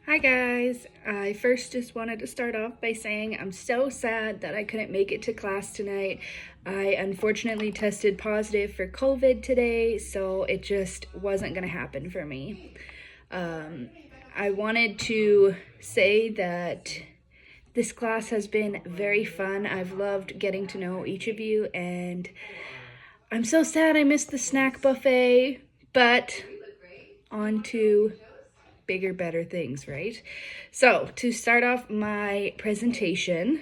Hi guys, I first just wanted to start off by saying I'm so sad that I couldn't make it to class tonight. I unfortunately tested positive for COVID today, so it just wasn't going to happen for me. I wanted to say that this class has been very fun. I've loved getting to know each of you, and I'm so sad I missed the snack buffet, but on to bigger, better things, right? So, to start off my presentation,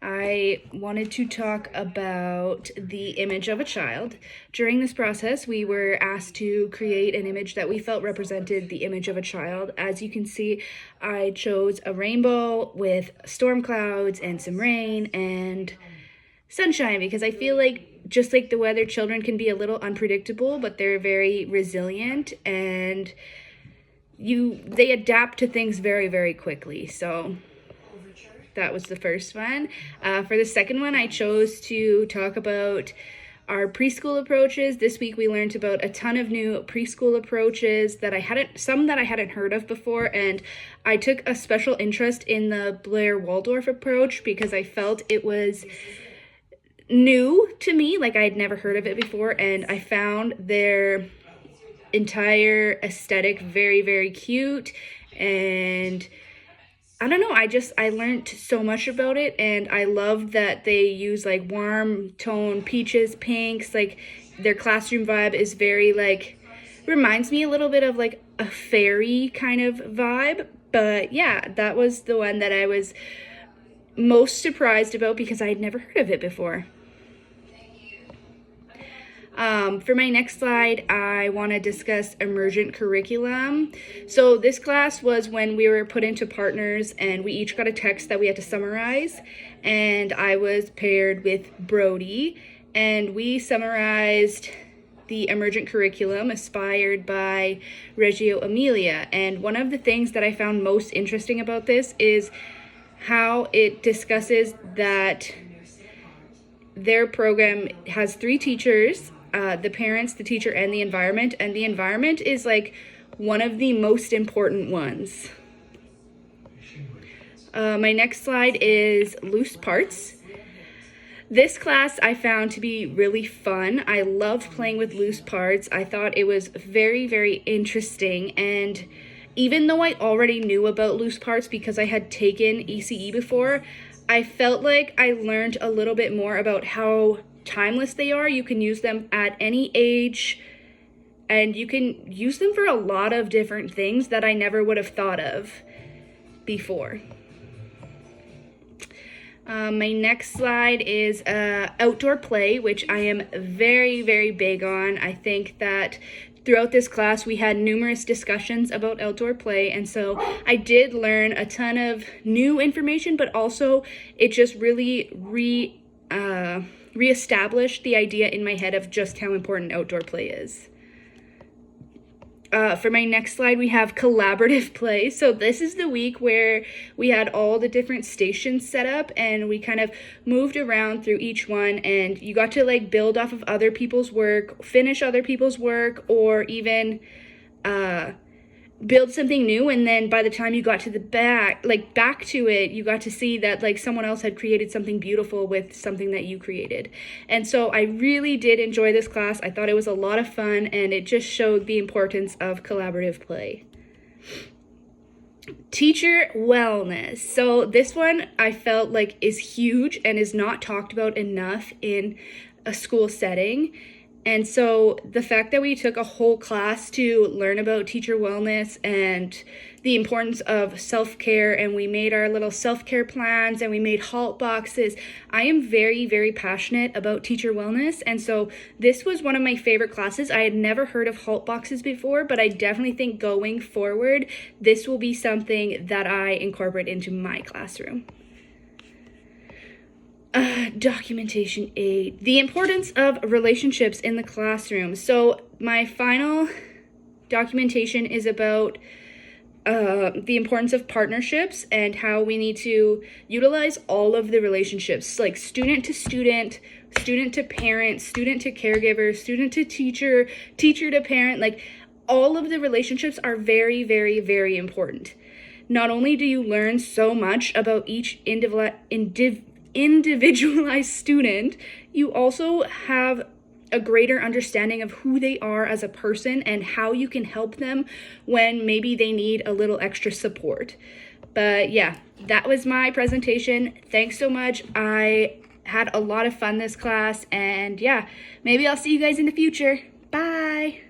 I wanted to talk about the image of a child. During this process, we were asked to create an image that we felt represented the image of a child. As you can see, I chose a rainbow with storm clouds and some rain and sunshine because I feel like just like the weather, children can be a little unpredictable, but they're very resilient and they adapt to things very, very quickly. So that was the first one. For the second one, I chose to talk about our preschool approaches. This week we learned about a ton of new preschool approaches that I hadn't heard of before, and I took a special interest in the Blair Waldorf approach because I felt it was new to me, like I had never heard of it before, and I found their entire aesthetic very, very cute, and I don't know, I learned so much about it, and I loved that they use like warm tone peaches, pinks. Like their classroom vibe is very like, reminds me a little bit of like a fairy kind of vibe. But yeah, that was the one that I was most surprised about because I had never heard of it before. For my next slide, I want to discuss emergent curriculum. So this class was when we were put into partners and we each got a text that we had to summarize. And I was paired with Brody and we summarized the emergent curriculum inspired by Reggio Emilia. And one of the things that I found most interesting about this is how it discusses that their program has 3 teachers, the parents, the teacher, and the environment is like one of the most important ones. My next slide is loose parts. This class I found to be really fun. I loved playing with loose parts. I thought it was very, very interesting, and even though I already knew about loose parts because I had taken ECE before, I felt like I learned a little bit more about how timeless they are. You can use them at any age, and you can use them for a lot of different things that I never would have thought of before. My next slide is outdoor play, which I am very, very big on. I think that throughout this class, we had numerous discussions about outdoor play, and so I did learn a ton of new information, but also it just really reestablished the idea in my head of just how important outdoor play is. For my next slide, we have collaborative play. So this is the week where we had all the different stations set up and we kind of moved around through each one, and you got to like build off of other people's work, finish other people's work, or even build something new, and then by the time you got to the back to it, you got to see that like someone else had created something beautiful with something that you created. And so I really did enjoy this class. I thought it was a lot of fun, and it just showed the importance of collaborative play. Teacher wellness. So this one I felt like is huge and is not talked about enough in a school setting. And so the fact that we took a whole class to learn about teacher wellness and the importance of self-care, and we made our little self-care plans and we made HALT boxes. I am very, very passionate about teacher wellness, and so this was one of my favorite classes. I had never heard of HALT boxes before, but I definitely think going forward, this will be something that I incorporate into my classroom. Documentation aid. The importance of relationships in the classroom. So my final documentation is about the importance of partnerships and how we need to utilize all of the relationships, like student to student, student to parent, student to caregiver, student to teacher, teacher to parent. Like all of the relationships are very, very, very important. Not only do you learn so much about each individualized student, you also have a greater understanding of who they are as a person and how you can help them when maybe they need a little extra support. But yeah, that was my presentation. Thanks so much. I had a lot of fun this class, and yeah, maybe I'll see you guys in the future. Bye.